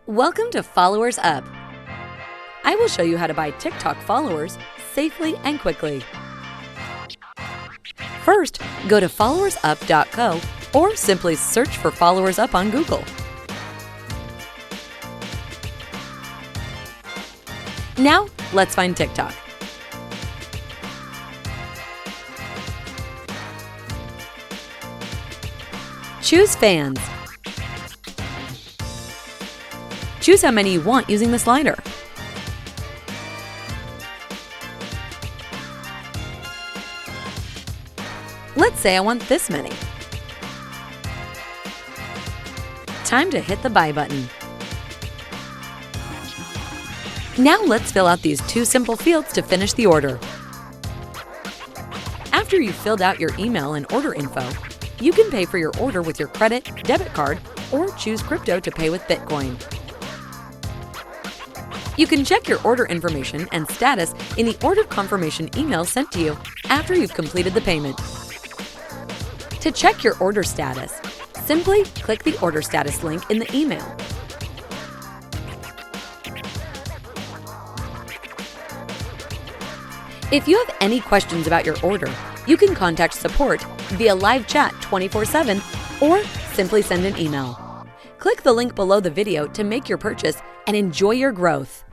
Welcome to Followers Up. I will show you how to buy TikTok followers safely and quickly. First, go to followersup.co or simply search for Followers Up on Google. Now, let's find TikTok. Choose Fans. Choose how many you want using the slider. Let's say I want this many. Time to hit the buy button. Now let's fill out these two simple fields to finish the order. After you've filled out your email and order info, you can pay for your order with your credit, debit card, or choose crypto to pay with Bitcoin. You can check your order information and status in the order confirmation email sent to you after you've completed the payment. To check your order status, simply click the order status link in the email. If you have any questions about your order, you can contact support via live chat 24/7 or simply send an email. Click the link below the video to make your purchase and enjoy your growth.